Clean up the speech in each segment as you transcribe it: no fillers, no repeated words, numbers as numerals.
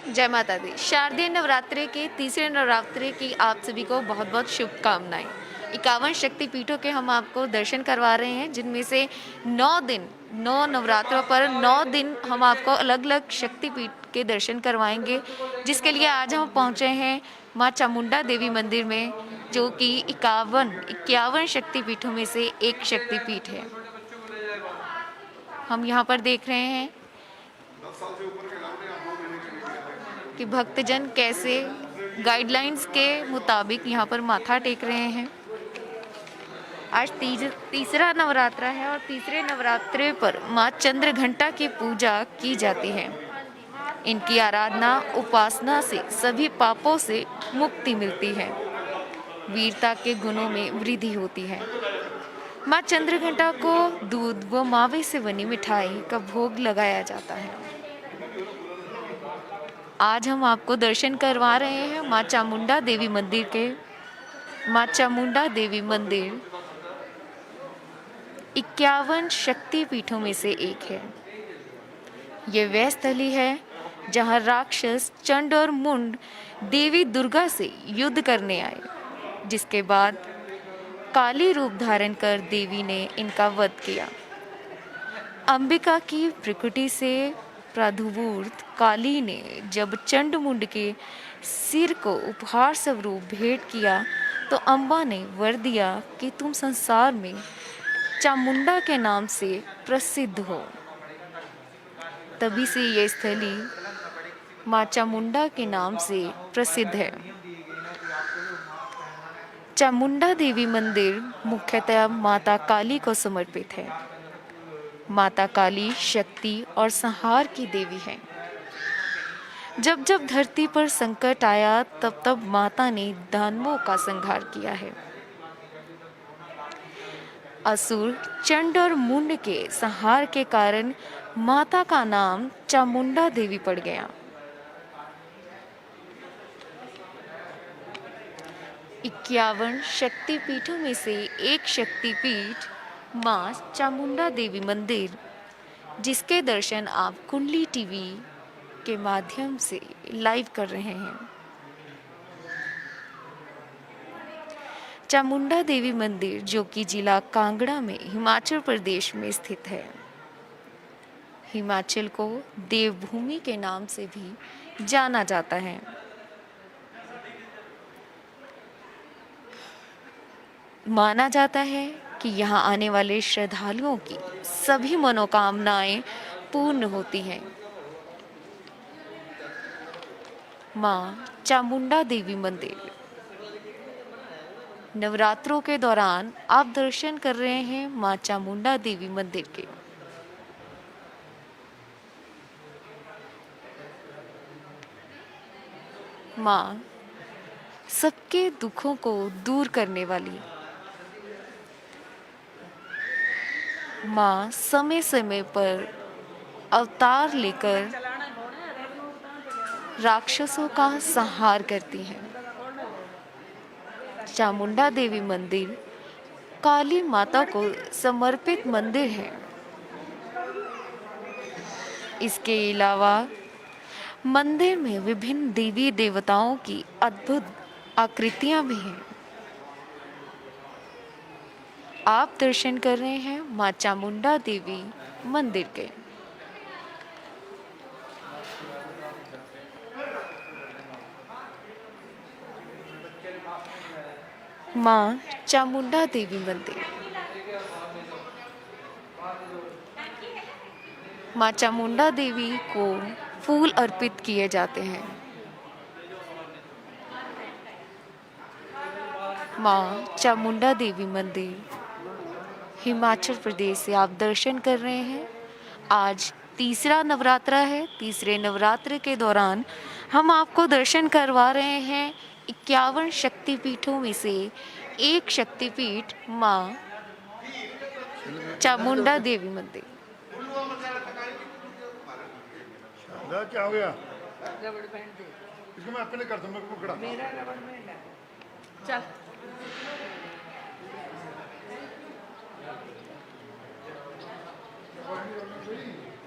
जय माता दी। शारदीय नवरात्रि के तीसरे नवरात्रि की आप सभी को बहुत-बहुत शुभकामनाएँ। 51 शक्तिपीठों के हम आपको दर्शन करवा रहे हैं, जिनमें से 9 दिन, 9 नवरात्रों पर 9 दिन हम आपको अलग-अलग शक्तिपीठ के दर्शन करवाएँगे, जिसके लिए आज हम पहुँचे हैं माँ चामुंडा देवी मंदिर में, जो कि 51 शक्तिपीठों में से एक शक्तिपीठ है। हम यहाँ पर देख रहे हैं कि भक्तजन कैसे गाइडलाइंस के मुताबिक यहाँ पर माथा टेक रहे हैं। आज तीसरा नवरात्रा है और तीसरे नवरात्रे पर माँ चंद्रघंटा की पूजा की जाती है। इनकी आराधना उपासना से सभी पापों से मुक्ति मिलती है, वीरता के गुणों में वृद्धि होती है। माँ चंद्रघंटा को दूध व मावे से बनी मिठाई का भोग लगाया जाता है। आज हम आपको दर्शन करवा रहे हैं माँ चामुंडा देवी मंदिर के। माँ चामुंडा देवी मंदिर 51 शक्तिपीठों में से एक है। ये वह स्थली है जहाँ राक्षस चंड और मुंड देवी दुर्गा से युद्ध करने आए, जिसके बाद काली रूप धारण कर देवी ने इनका वध किया। अंबिका की प्रकृति से प्रादुर्भूत काली ने जब चंड मुंड के सिर को उपहार स्वरूप भेंट किया, तो अम्बा ने वर दिया कि तुम संसार में चामुंडा के नाम से प्रसिद्ध हो। तभी से ये स्थली माँ चामुंडा के नाम से प्रसिद्ध है। चामुंडा देवी मंदिर मुख्यतः माता काली को समर्पित है। माता काली शक्ति और संहार की देवी है। जब जब धरती पर संकट आया, तब तब माता ने दानवों का संहार किया है। असुर चंड और मुंड के संहार के कारण माता का नाम चामुंडा देवी पड़ गया। 51 शक्तिपीठों में से एक शक्तिपीठ माँ चामुंडा देवी मंदिर, जिसके दर्शन आप कुंडली टीवी के माध्यम से लाइव कर रहे हैं। चामुंडा देवी मंदिर, जो कि जिला कांगड़ा में हिमाचल प्रदेश में स्थित है। हिमाचल को देवभूमि के नाम से भी जाना जाता है। माना जाता है कि यहाँ आने वाले श्रद्धालुओं की सभी मनोकामनाएं पूर्ण होती हैं। माँ चामुंडा देवी मंदिर नवरात्रों के दौरान आप दर्शन कर रहे हैं माँ चामुंडा देवी मंदिर के। माँ सबके दुखों को दूर करने वाली, माँ समय समय पर अवतार लेकर राक्षसों का संहार करती है। चामुंडा देवी मंदिर काली माता को समर्पित मंदिर है। इसके अलावा मंदिर में विभिन्न देवी देवताओं की अद्भुत आकृतियां भी हैं। आप दर्शन कर रहे हैं माँ चामुंडा देवी मंदिर के। माँ चामुंडा देवी मंदिर। माँ चामुंडा देवी को फूल अर्पित किए जाते हैं। माँ चामुंडा देवी मंदिर हिमाचल प्रदेश से आप दर्शन कर रहे हैं। आज तीसरा नवरात्रा है। तीसरे नवरात्र के दौरान हम आपको दर्शन करवा रहे हैं 51 शक्तिपीठों में से एक शक्तिपीठ माँ चामुंडा देवी मंदिर। क्या हो गया? रबड़ बैंड दे। इसको मैं अपने कर दूंगा, पकड़ा। मेरा रबड़ बैंड है। चल।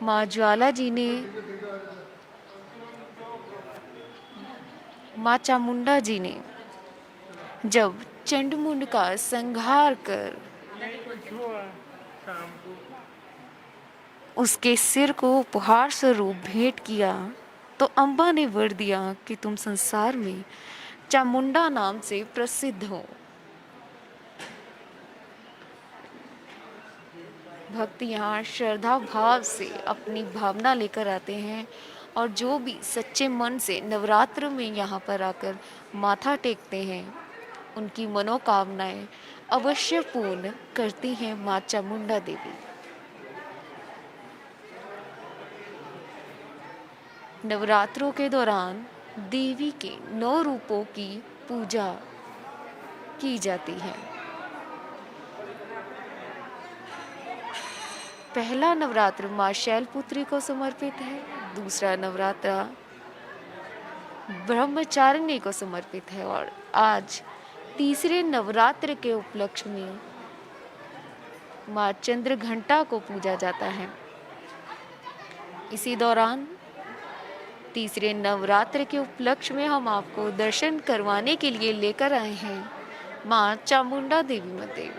माँ ज्वाला जी ने माँ चामुंडा जी ने जब चंडमुंड का संहार कर उसके सिर को उपहार स्वरूप भेंट किया, तो अम्बा ने वर दिया कि तुम संसार में चामुंडा नाम से प्रसिद्ध हो। भक्त यहाँ श्रद्धा भाव से अपनी भावना लेकर आते हैं और जो भी सच्चे मन से नवरात्र में यहाँ पर आकर माथा टेकते हैं, उनकी मनोकामनाएं अवश्य पूर्ण करती हैं माँ चामुंडा देवी। नवरात्रों के दौरान देवी के 9 रूपों की पूजा की जाती है। पहला नवरात्र माँ शैलपुत्री को समर्पित है, दूसरा नवरात्र ब्रह्मचारिणी को समर्पित है और आज तीसरे नवरात्र के उपलक्ष्य में माँ चंद्रघंटा को पूजा जाता है। इसी दौरान तीसरे नवरात्र के उपलक्ष्य में हम आपको दर्शन करवाने के लिए लेकर आए हैं माँ चामुंडा देवी मंदिर।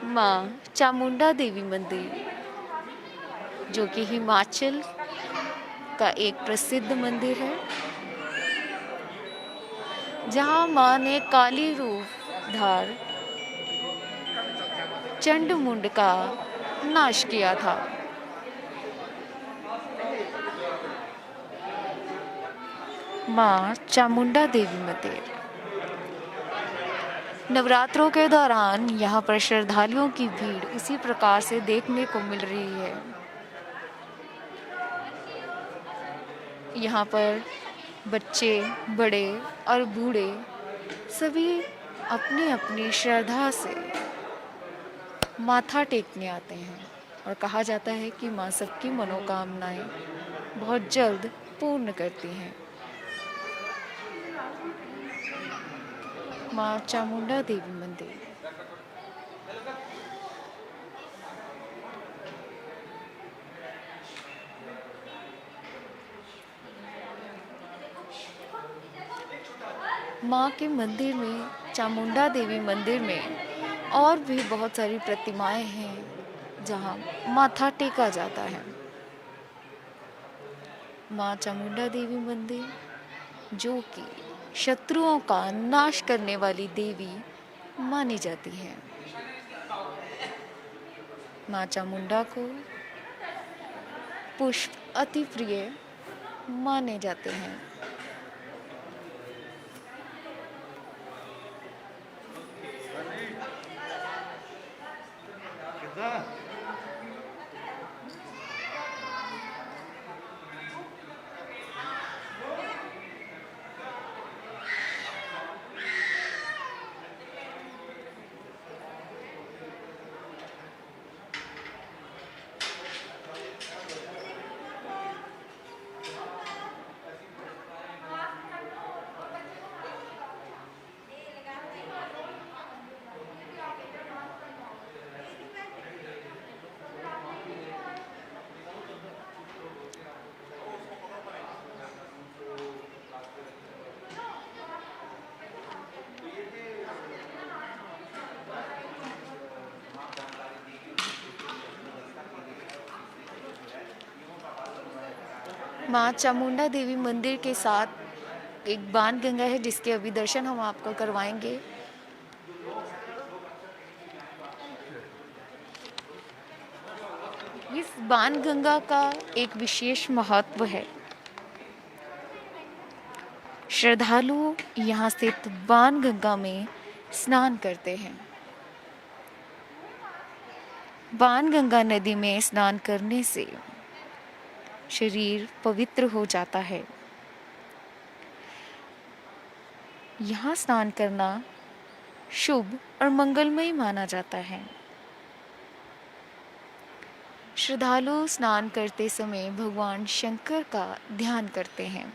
माँ चामुंडा देवी मंदिर जो कि हिमाचल का एक प्रसिद्ध मंदिर है, जहाँ माँ ने काली रूप धार चंडमुंड का नाश किया था। माँ चामुंडा देवी मंदिर। नवरात्रों के दौरान यहाँ पर श्रद्धालुओं की भीड़ इसी प्रकार से देखने को मिल रही है। यहाँ पर बच्चे, बड़े और बूढ़े सभी अपनी अपनी श्रद्धा से माथा टेकने आते हैं और कहा जाता है कि माँ सबकी मनोकामनाएं बहुत जल्द पूर्ण करती हैं। माँ चामुंडा देवी मंदिर। माँ के मंदिर में, चामुंडा देवी मंदिर में और भी बहुत सारी प्रतिमाएं हैं जहाँ माथा टेका जाता है। माँ चामुंडा देवी मंदिर जो कि शत्रुओं का नाश करने वाली देवी मानी जाती है। माँ चामुंडा को पुष्प अति प्रिय माने जाते हैं। माँ चामुंडा देवी मंदिर के साथ एक बाण गंगा है जिसके अभी दर्शन हम आपको करवाएंगे। इस बाण गंगा का एक विशेष महत्व है। श्रद्धालु यहाँ स्थित बाण गंगा में स्नान करते हैं। बाण गंगा नदी में स्नान करने से शरीर पवित्र हो जाता है। यहाँ स्नान करना शुभ और मंगलमय माना जाता है। श्रद्धालु स्नान करते समय भगवान शंकर का ध्यान करते हैं।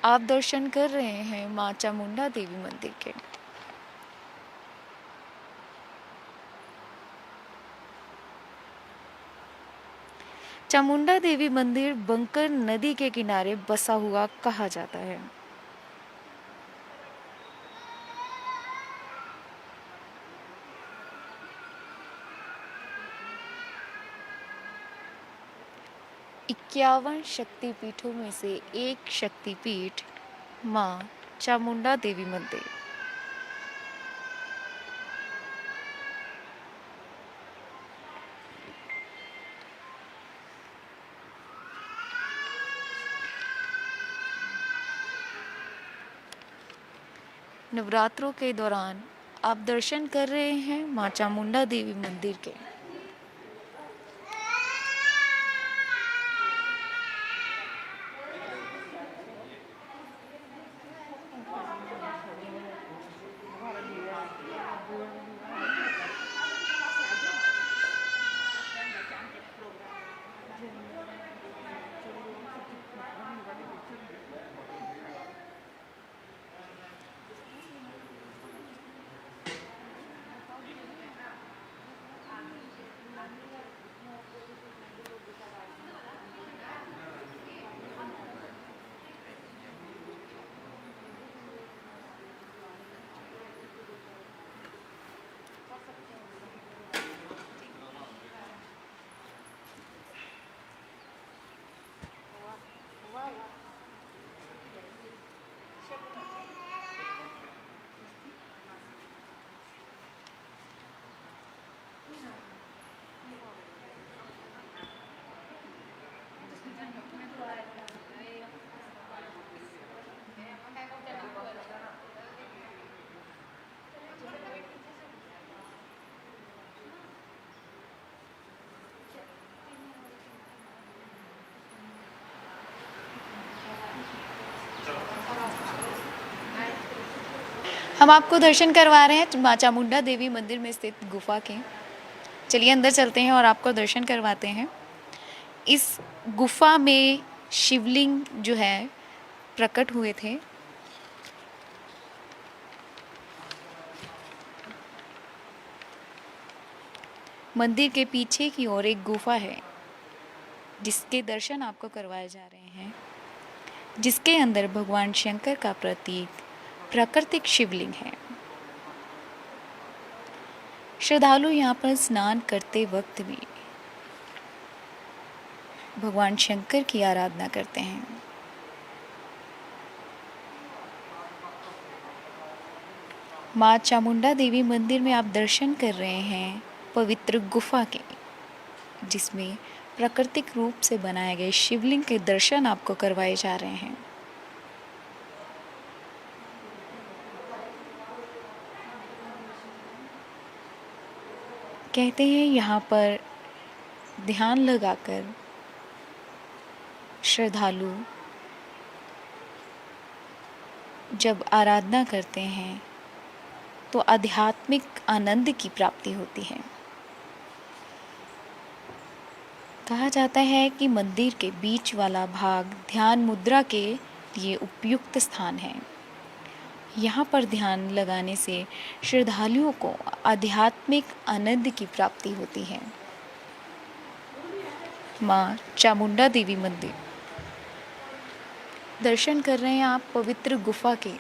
आप दर्शन कर रहे हैं माँ चामुंडा देवी मंदिर के। चामुंडा देवी मंदिर बंकर नदी के किनारे बसा हुआ कहा जाता है। इक्यावन शक्तिपीठों में से एक शक्तिपीठ माँ चामुंडा देवी मंदिर। नवरात्रों के दौरान आप दर्शन कर रहे हैं माँ चामुंडा देवी मंदिर के। हम आपको दर्शन करवा रहे हैं माँ चामुंडा देवी मंदिर में स्थित गुफा के। चलिए अंदर चलते हैं और आपको दर्शन करवाते हैं। इस गुफा में शिवलिंग जो है प्रकट हुए थे। मंदिर के पीछे की ओर एक गुफा है जिसके दर्शन आपको करवाए जा रहे हैं, जिसके अंदर भगवान शंकर का प्रतीक प्राकृतिक शिवलिंग है। श्रद्धालु यहाँ पर स्नान करते वक्त भी भगवान शंकर की आराधना करते हैं। माँ चामुंडा देवी मंदिर में आप दर्शन कर रहे हैं पवित्र गुफा के, जिसमें प्राकृतिक रूप से बनाए गए शिवलिंग के दर्शन आपको करवाए जा रहे हैं। कहते हैं यहाँ पर ध्यान लगाकर श्रद्धालु जब आराधना करते हैं तो आध्यात्मिक आनंद की प्राप्ति होती है। कहा जाता है कि मंदिर के बीच वाला भाग ध्यान मुद्रा के लिए उपयुक्त स्थान है। यहाँ पर ध्यान लगाने से श्रद्धालुओं को आध्यात्मिक आनंद की प्राप्ति होती है। माँ चामुंडा देवी मंदिर दर्शन कर रहे हैं आप पवित्र गुफा के।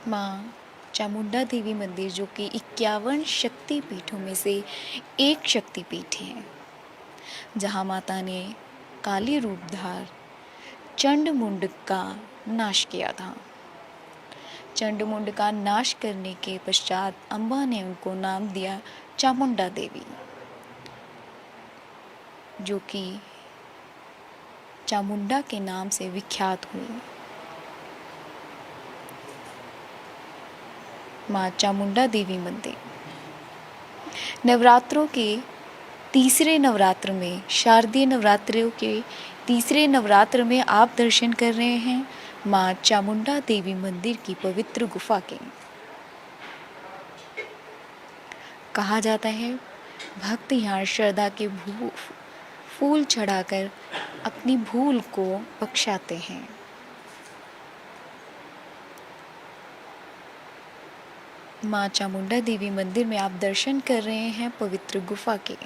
माँ चामुंडा देवी मंदिर जो कि 51 शक्ति पीठों में से एक शक्तिपीठ है, जहाँ माता ने काली रूप धार चंडमुंड का नाश किया था। चंडमुंड का नाश करने के पश्चात अम्बा ने उनको नाम दिया चामुंडा देवी, जो कि चामुंडा के नाम से विख्यात हुई। माँ चामुंडा देवी मंदिर नवरात्रों के तीसरे नवरात्र में, शारदीय नवरात्रों के तीसरे नवरात्र में आप दर्शन कर रहे हैं माँ चामुंडा देवी मंदिर की पवित्र गुफा के। कहा जाता है भक्त यहाँ श्रद्धा के फूल चढ़ाकर अपनी भूल को बख्शाते हैं। माँ चामुंडा देवी मंदिर में आप दर्शन कर रहे हैं पवित्र गुफा के,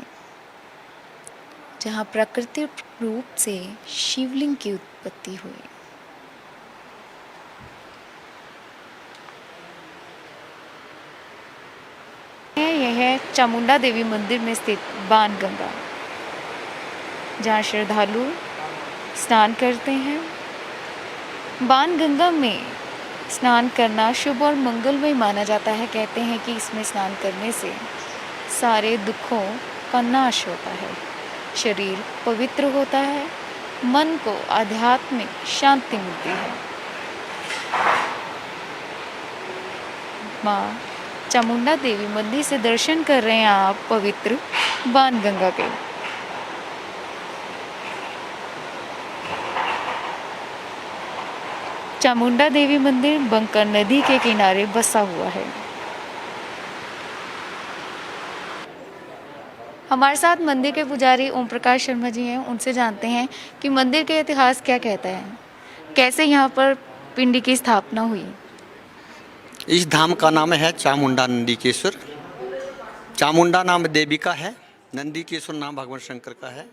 जहाँ प्राकृतिक रूप से शिवलिंग की उत्पत्ति हुई। यह है चामुंडा देवी मंदिर में स्थित बाणगंगा, जहाँ श्रद्धालु स्नान करते हैं। बाणगंगा में स्नान करना शुभ और मंगलमय माना जाता है। कहते हैं कि इसमें स्नान करने से सारे दुखों का नाश होता है, शरीर पवित्र होता है, मन को आध्यात्मिक शांति मिलती है। माँ चामुंडा देवी मंदिर से दर्शन कर रहे हैं आप पवित्र बाणगंगा के। चामुंडा देवी मंदिर बंकर नदी के किनारे बसा हुआ है। हमारे साथ मंदिर के पुजारी ओम प्रकाश शर्मा जी हैं, उनसे जानते हैं कि मंदिर का इतिहास क्या कहता है, कैसे यहाँ पर पिंडी की स्थापना हुई। इस धाम का नाम है चामुंडा नंदीकेश्वर। चामुंडा नाम देवी का है, नंदीकेश्वर नाम भगवान शंकर का है।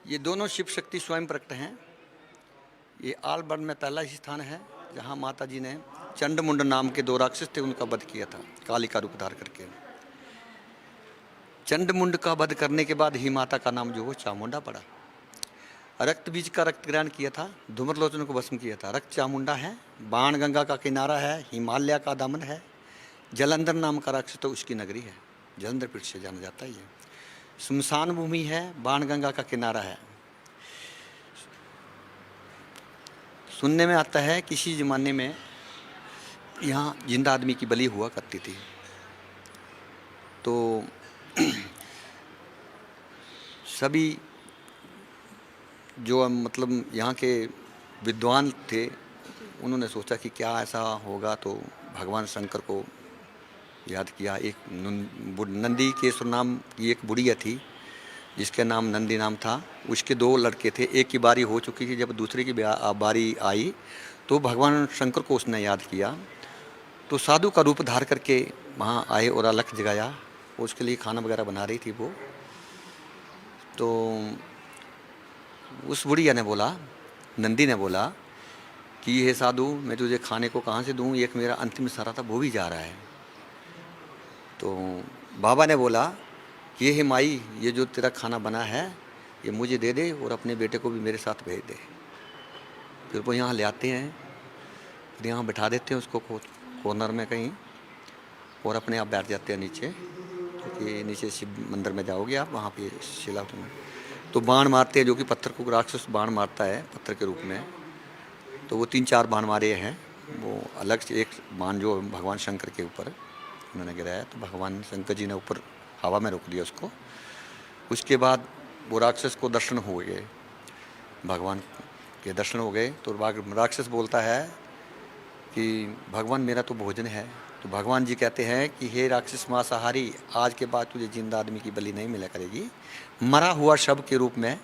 ये दोनों शिव शक्ति स्वयं प्रकट हैं। ये आलबर्ड में पहला ही स्थान है जहाँ माता जी ने चंडमुंड नाम के 2 राक्षस थे, उनका वध किया था काली का रूप धार करके। चंडमुंड का वध करने के बाद ही माता का नाम जो वो चामुंडा पड़ा। रक्त बीज का रक्त ग्रहण किया था, धूम्रलोचन को भस्म किया था। रक्त चामुंडा है, बाणगंगा का किनारा है, हिमालय का दामन है। जलंधर नाम का राक्षस तो उसकी नगरी है, जलंधर पीठ से जाना जाता है। ये सुमसान भूमि है, बाणगंगा का किनारा है। सुनने में आता है किसी ज़माने में यहाँ जिंदा आदमी की बलि हुआ करती थी। तो सभी जो मतलब यहाँ के विद्वान थे, उन्होंने सोचा कि क्या ऐसा होगा, तो भगवान शंकर को याद किया। एक नंदीकेश्वर नाम की एक बुढ़िया थी जिसके नाम नंदी नाम था। उसके 2 लड़के थे, एक की बारी हो चुकी थी। जब दूसरे की बारी आई तो भगवान शंकर को उसने याद किया, तो साधु का रूप धार करके वहाँ आए और अलख जगाया। उसके लिए खाना वगैरह बना रही थी वो। तो उस बुढ़िया ने बोला, नंदी ने बोला कि ये साधु, मैं तुझे खाने को कहाँ से दूँ, एक मेरा अंतिम सारा था वो भी जा रहा है। तो बाबा ने बोला कि ये माई, ये जो तेरा खाना बना है ये मुझे दे दे और अपने बेटे को भी मेरे साथ भेज दे। फिर वो यहाँ ले आते हैं, फिर यहाँ बिठा देते हैं उसको कॉर्नर में कहीं, और अपने आप बैठ जाते हैं नीचे, क्योंकि नीचे शिव मंदिर में जाओगे आप, वहाँ पे शिला में तो बाण मारते हैं, जो कि पत्थर को राक्षस बाण मारता है पत्थर के रूप में। तो वो 3-4 बाण मारे हैं। वो अलग से एक बाण जो भगवान शंकर के ऊपर उन्होंने गिराया, तो भगवान शंकर जी ने ऊपर हवा में रोक दिया उसको। उसके बाद वो राक्षस को दर्शन हो गए, भगवान के दर्शन हो गए। तो राक्षस बोलता है कि भगवान मेरा तो भोजन है। तो भगवान जी कहते हैं कि हे राक्षस मांसाहारी, आज के बाद तुझे जिंदा आदमी की बलि नहीं मिला करेगी, मरा हुआ शव के रूप में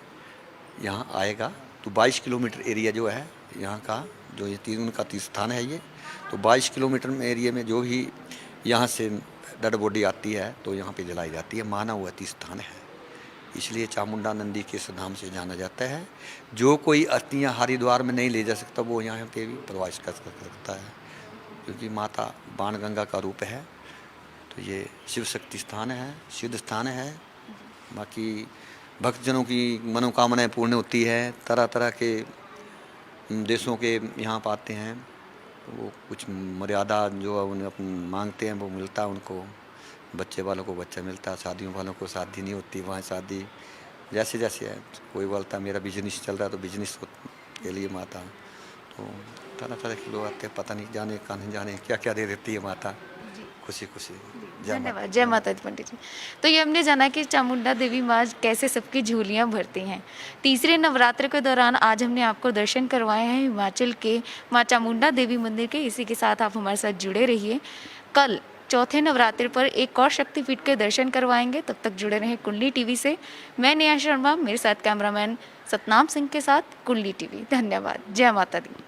यहाँ आएगा। तो 22 किलोमीटर एरिया जो है यहाँ का, जो ये उनका स्थान है ये, तो 22 किलोमीटर में एरिया में जो भी यहाँ से डेड बॉडी आती है तो यहाँ पे जलाई जाती है। माना हुआ स्थान है, इसलिए चामुंडा नंदी के नाम से जाना जाता है। जो कोई अस्थियाँ हरिद्वार में नहीं ले जा सकता वो यहाँ पे भी प्रवास कर सकता है, क्योंकि माता बाणगंगा का रूप है। तो ये शिव शक्ति स्थान है, सिद्ध स्थान है। बाकी भक्तजनों की मनोकामनाएं पूर्ण होती है। तरह तरह के देशों के यहाँ पर आते हैं, वो कुछ मर्यादा जो उन्हें अपन मांगते हैं वो मिलता है उनको। बच्चे वालों को बच्चा मिलता है, शादियों वालों को शादी नहीं होती वहाँ शादी। जैसे जैसे है, कोई बोलता है मेरा बिजनेस चल रहा है तो बिजनेस के लिए माता। तो तरह तरह के लोग आते हैं, पता नहीं जाने का नहीं जाने क्या क्या दे देती है माता, खुशी खुशी। धन्यवाद, जय माता दी पंडित जी। तो ये हमने जाना कि चामुंडा देवी माँ कैसे सबकी झोलियाँ भरती हैं। तीसरे नवरात्र के दौरान आज हमने आपको दर्शन करवाए हैं हिमाचल के माँ चामुंडा देवी मंदिर के। इसी के साथ आप हमारे साथ जुड़े रहिए। कल चौथे नवरात्रि पर एक और शक्तिपीठ के दर्शन करवाएंगे। तब तक जुड़े रहें कुंडली टीवी से। मैं नेहा शर्मा, मेरे साथ कैमरामैन सतनाम सिंह के साथ कुंडली टीवी। धन्यवाद। जय माता दी।